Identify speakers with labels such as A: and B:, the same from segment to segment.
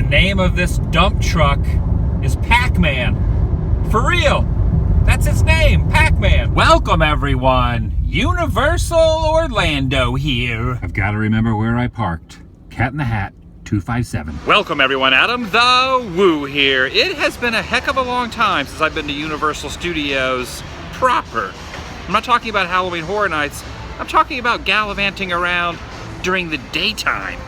A: The name of this dump truck is Pac-Man. For real. That's its name, Pac-Man. Welcome, everyone. Universal Orlando here. I've got to remember where I parked. Cat in the Hat, 257. Welcome, everyone. Adam the Woo here. It has been a heck of a long time since I've been to Universal Studios proper. I'm not talking about Halloween Horror Nights. I'm talking about gallivanting around during the daytime.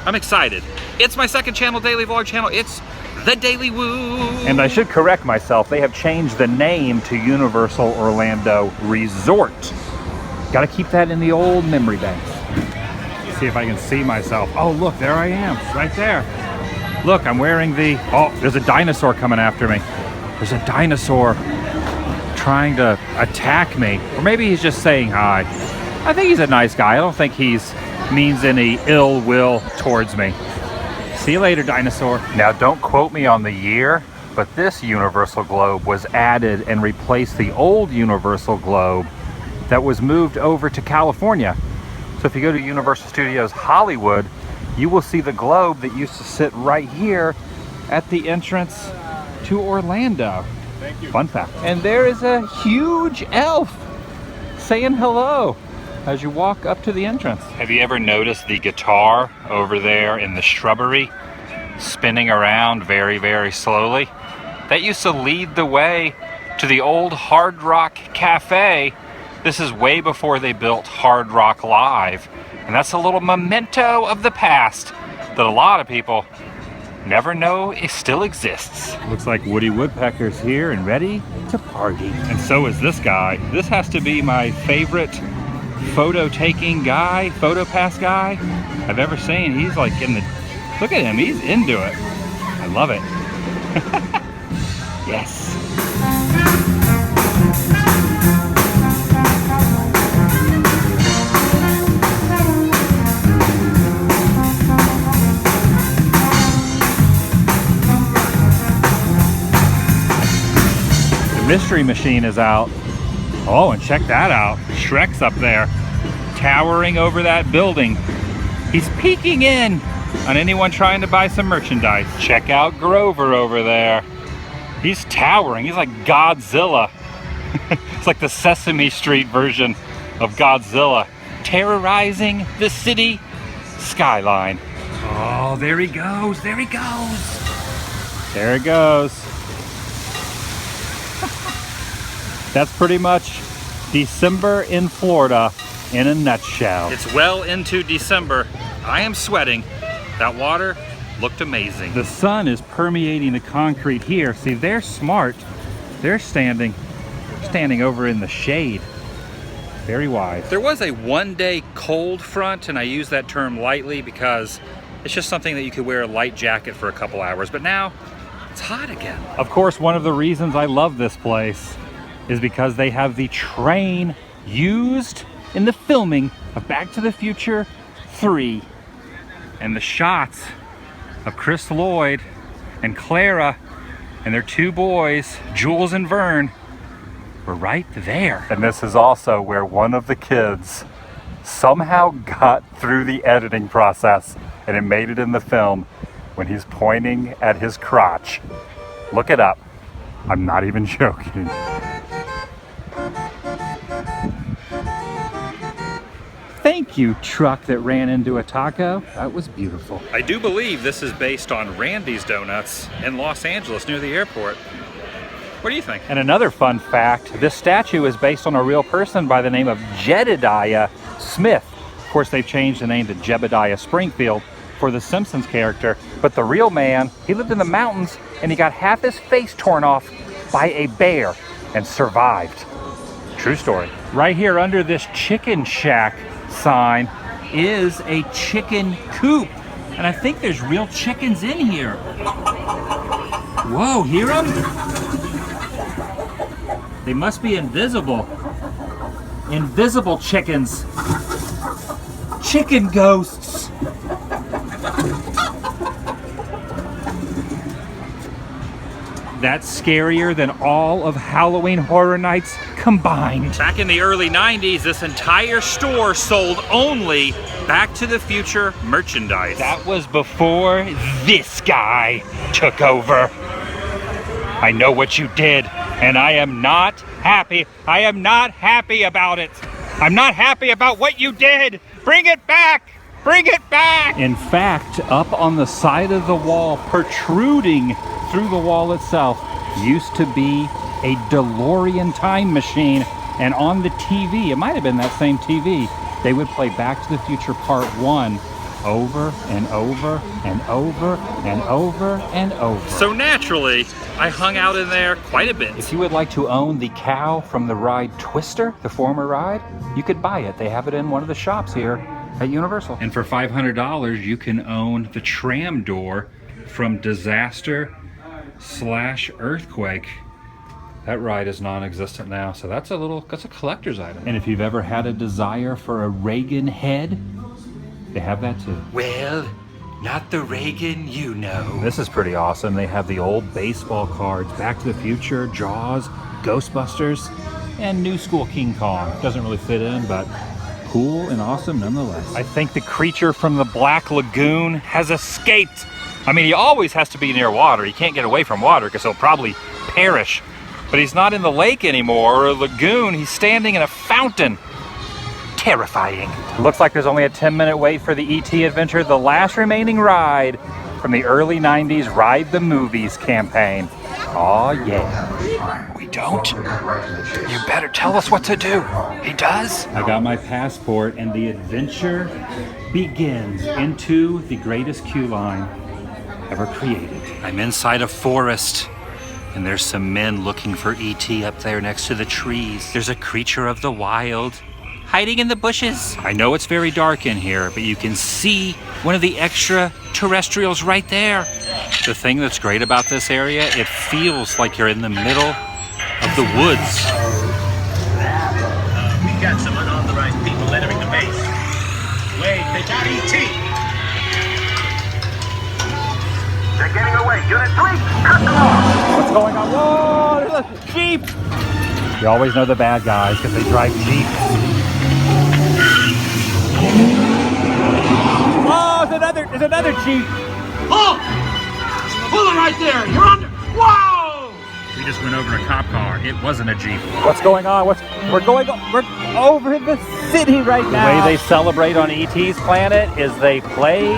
A: I'm excited. It's my second channel, daily vlog channel. It's TheDailyWoo. And I should correct myself. They have changed the name to Universal Orlando Resort. Got to keep that in the old memory banks. See if I can see myself. Oh, look, there I am, right there. Look, I'm wearing the, oh, there's a dinosaur coming after me. There's a dinosaur trying to attack me. Or maybe he's just saying hi. I think he's a nice guy. I don't think he's means any ill will towards me. See you later, dinosaur. Now, don't quote me on the year, but this Universal Globe was added and replaced the old Universal Globe that was moved over to California. So if you go to Universal Studios Hollywood, you will see the globe that used to sit right here at the entrance to Orlando. Thank you. Fun fact. And there is a huge elf saying hello as you walk up to the entrance. Have you ever noticed the guitar over there in the shrubbery spinning around very, very slowly? That used to lead the way to the old Hard Rock Cafe. This is way before they built Hard Rock Live. And that's a little memento of the past that a lot of people never know it still exists. Looks like Woody Woodpecker's here and ready to party. And so is this guy. This has to be my favorite photo taking guy, PhotoPass Guy I've ever seen. He's like in the, look at him, he's into it. I love it. Yes. The Mystery Machine is out. Oh, and check that out. Shrek's up there, towering over that building. He's peeking in on anyone trying to buy some merchandise. Check out Grover over there. He's towering. He's like Godzilla. It's like the Sesame Street version of Godzilla, terrorizing the city skyline. Oh, there he goes. There he goes. There it goes. That's pretty much December in Florida in a nutshell. It's well into December. I am sweating. That water looked amazing. The sun is permeating the concrete here. See, they're smart. They're standing over in the shade. Very wise. There was a one-day cold front, and I use that term lightly because it's just something that you could wear a light jacket for a couple hours, but now it's hot again. Of course, one of the reasons I love this place is because they have the train used in the filming of Back to the Future 3. And the shots of Chris Lloyd and Clara and their two boys, Jules and Vern, were right there. And this is also where one of the kids somehow got through the editing process and it made it in the film when he's pointing at his crotch. Look it up. I'm not even joking. Thank you, truck that ran into a taco. That was beautiful. I do believe this is based on Randy's Donuts in Los Angeles near the airport. What do you think? And another fun fact, this statue is based on a real person by the name of Jedediah Smith. Of course, they've changed the name to Jebediah Springfield for the Simpsons character, but the real man, he lived in the mountains and he got half his face torn off by a bear and survived. True story. Right here under this chicken shack sign is a chicken coop. And I think there's real chickens in here. Whoa, hear them? They must be invisible. Invisible chickens. Chicken ghosts. That's scarier than all of Halloween Horror Nights combined. Back in the early 90s, this entire store sold only Back to the Future merchandise. That was before this guy took over. I know what you did, and I am not happy. I am not happy about it. I'm not happy about what you did. Bring it back. Bring it back. In fact, up on the side of the wall, protruding through the wall itself, used to be a DeLorean time machine. And on the TV, it might have been that same TV, they would play Back to the Future Part 1 over and over and over and over and over. So naturally, I hung out in there quite a bit. If you would like to own the cow from the ride Twister, the former ride, you could buy it. They have it in one of the shops here at Universal. And for $500, you can own the tram door from Disaster/Earthquake. That ride is non-existent now, so that's a collector's item. And if you've ever had a desire for a Reagan head, they have that too. Well, not the Reagan you know. This is pretty awesome. They have the old baseball cards, Back to the Future, Jaws, Ghostbusters, and New School King Kong. Doesn't really fit in, but cool and awesome nonetheless. I think the creature from the Black Lagoon has escaped. I mean, he always has to be near water. He can't get away from water because he'll probably perish. But he's not in the lake anymore or a lagoon. He's standing in a fountain. Terrifying. Looks like there's only a 10-minute wait for the ET Adventure, the last remaining ride from the early 90s Ride the Movies campaign. Oh yeah. We don't? You better tell us what to do. He does? I got my passport and the adventure begins into the greatest queue line ever created. I'm inside a forest and there's some men looking for ET up there next to the trees. There's a creature of the wild hiding in the bushes. I know it's very dark in here, but you can see one of the extraterrestrials right there. The thing that's great about this area, it feels like you're in the middle of the woods.
B: We got some unauthorized people entering the base. Wait, they got ET! They're getting away. Unit 3, cut them off!
A: What's going on? Whoa, there's a Jeep! You always know the bad guys because they drive Jeeps. Oh, there's another Jeep.
B: Oh! Pull it right there. You're under. Whoa!
A: We just went over a cop car. It wasn't a Jeep. What's going on? We're over the city right now. The way they celebrate on E.T.'s planet is they play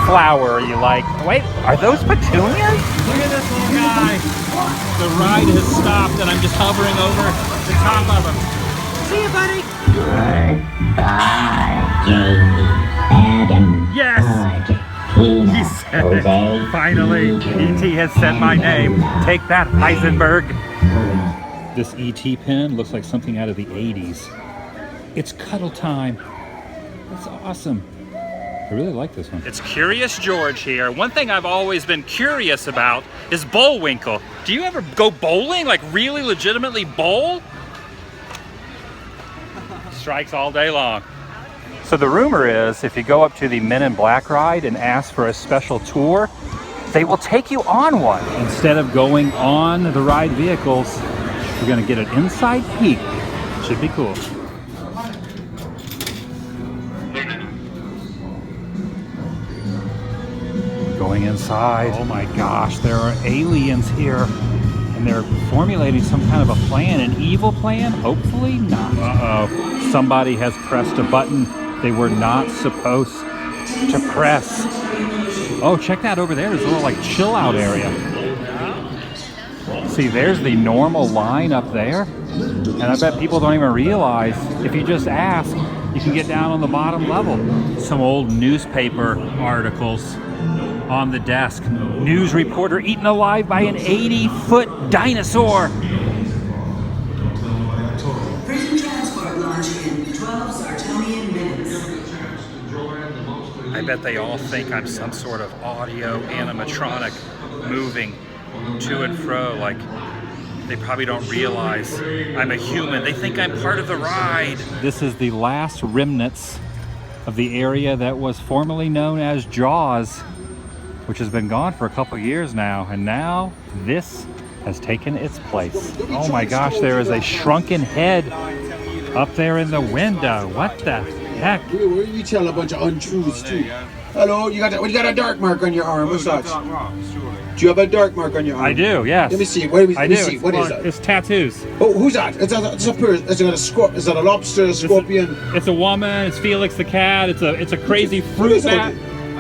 A: flower. You like, wait, are those petunias?
C: Look at this little guy. The ride has stopped and I'm just hovering over the top of him. See you, buddy.
A: Yes! He said it. Finally, E.T. has said my name. Take that, Heisenberg. This E.T. pen looks like something out of the 80s. It's cuddle time. That's awesome. I really like this one. It's Curious George here. One thing I've always been curious about is Bullwinkle. Do you ever go bowling? Like really legitimately bowl? Strikes all day long. So the rumor is if you go up to the Men in Black ride and ask for a special tour, they will take you on one. Instead of going on the ride vehicles, you're gonna get an inside peek. Should be cool. Going inside. Oh my gosh, there are aliens here. And they're formulating some kind of a plan, an evil plan? Hopefully not. Uh-oh. Somebody has pressed a button they were not supposed to press. Oh, check that over there. There's a little like chill out area. See, there's the normal line up there. And I bet people don't even realize if you just ask, you can get down on the bottom level. Some old newspaper articles on the desk. News reporter eaten alive by an 80-foot dinosaur.
D: Prison transport launch in 12 Sartonian minutes.
A: I bet they all think I'm some sort of audio animatronic moving to and fro. Like, they probably don't realize I'm a human. They think I'm part of the ride. This is the last remnants of the area that was formerly known as Jaws, which has been gone for a couple years now. And now this
C: has taken its place. Oh my gosh, there is a shrunken head up there in the window. What the heck?
E: Where you tell a bunch of untruths too. Hello, you got a dark mark on your arm. What's that? Do you have a dark mark on your arm?
C: I do, yes.
E: Let me see. Let me see. What is that?
C: It's tattoos.
E: Oh, who's that? It's a person. Is that a lobster, a scorpion?
C: It's a woman. It's Felix the cat. It's a crazy fruit bat.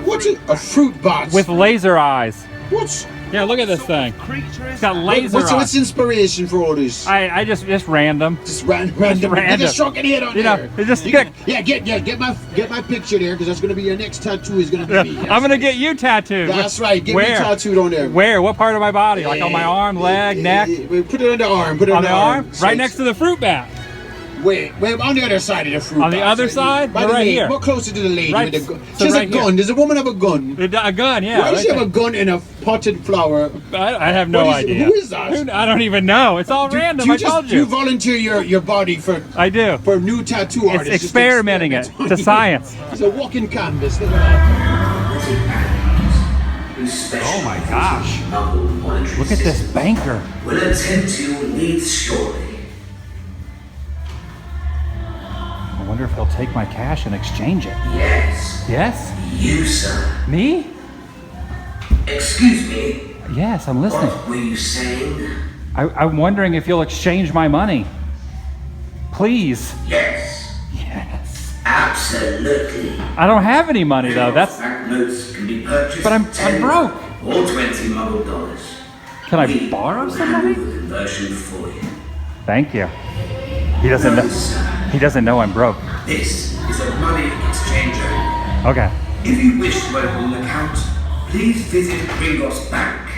E: What's it? A fruit bat?
C: With laser eyes.
E: What's?
C: Yeah, look at this thing. It's got laser eyes.
E: What's inspiration for all this?
C: I just random.
E: Just random. Get a shrunken head on there.
C: It's just
E: get my picture there, because that's gonna be your next tattoo. Is gonna be me. Yes.
C: I'm gonna get you tattooed.
E: That's right. Get me tattooed on there.
C: Where? What part of my body? Like on my arm, leg, neck?
E: Put it on the arm. Put it on the arm.
C: Right next to the fruit bat.
E: Wait, on the other side of the fruit.
C: On the other side?
E: Right
C: here.
E: More closer to the lady
C: right,
E: with the gun.
C: So
E: She has
C: right
E: a gun.
C: Here.
E: Does a woman have a gun?
C: A gun, yeah.
E: Why does she have a gun in a potted flower?
C: I have no idea.
E: Who is that?
C: I don't even know. It's all random. I told you.
E: You volunteer your body for?
C: I do.
E: For new tattoo artists.
C: It's experimenting it to science.
E: It's a walking canvas. Look at that.
C: Oh my gosh. Look at this banker.
F: Will attend to your needs shortly.
C: I wonder if he'll take my cash and exchange it.
F: Yes.
C: Yes?
F: You, sir.
C: Me?
F: Excuse me.
C: Yes, I'm listening.
F: What were you saying?
C: I'm wondering if you'll exchange my money. Please.
F: Yes.
C: Yes.
F: Absolutely.
C: I don't have any money though.
F: Banknotes can be purchased.
C: But I'm broke.
F: Or 20 muggle dollars.
C: Can I borrow some money?
F: Conversion for you.
C: Thank you. He doesn't know. He doesn't know I'm broke.
F: This is a money exchanger.
C: Okay.
F: If you wish to open an account, please visit Gringotts Bank.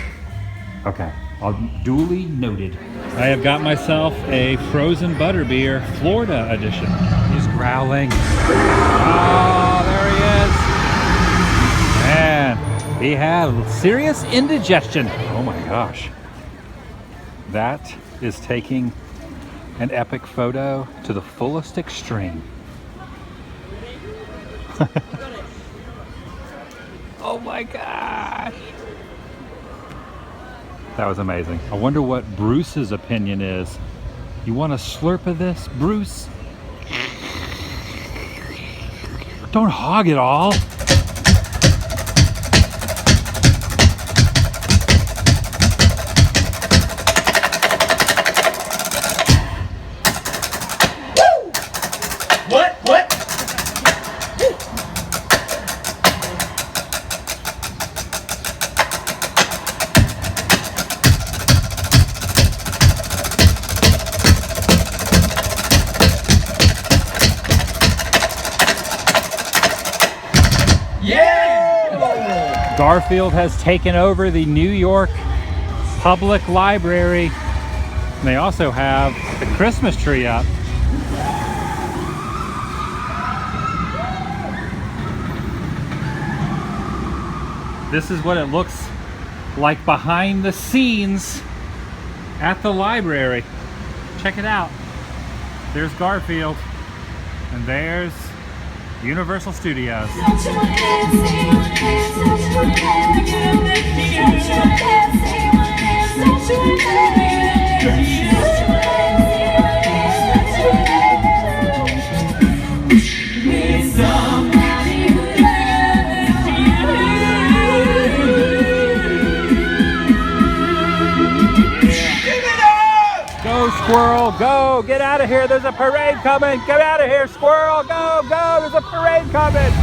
C: Okay. I'll duly noted. I have got myself a frozen butterbeer, Florida edition. He's growling. Oh, there he is. Man, he had serious indigestion. Oh my gosh. That is taking an epic photo to the fullest extreme. Oh my gosh. That was amazing. I wonder what Bruce's opinion is. You want a slurp of this, Bruce? Don't hog it all. Garfield has taken over the New York Public Library. And they also have the Christmas tree up. This is what it looks like behind the scenes at the library. Check it out. There's Garfield, and there's Universal Studios. Go, squirrel, go! Get out of here, there's a parade coming! Get out of here, squirrel! Go, go! There's a parade coming!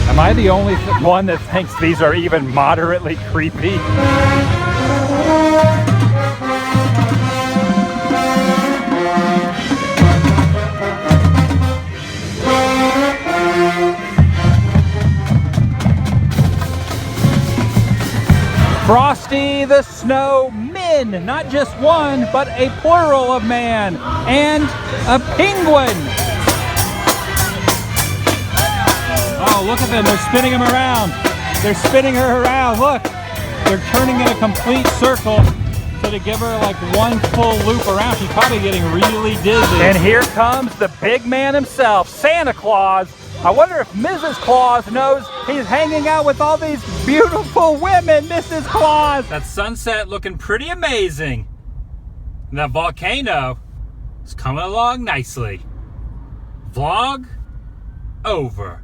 C: Am I the only one that thinks these are even moderately creepy? Frosty the Snowman, not just one, but a plural of man, and a penguin. Oh, look at them, they're spinning him around. They're spinning her around, look. They're turning in a complete circle, so to give her like one full loop around, she's probably getting really dizzy. And here comes the big man himself, Santa Claus, I wonder if Mrs. Claus knows he's hanging out with all these beautiful women, Mrs. Claus. That sunset looking pretty amazing. And that volcano is coming along nicely. Vlog over.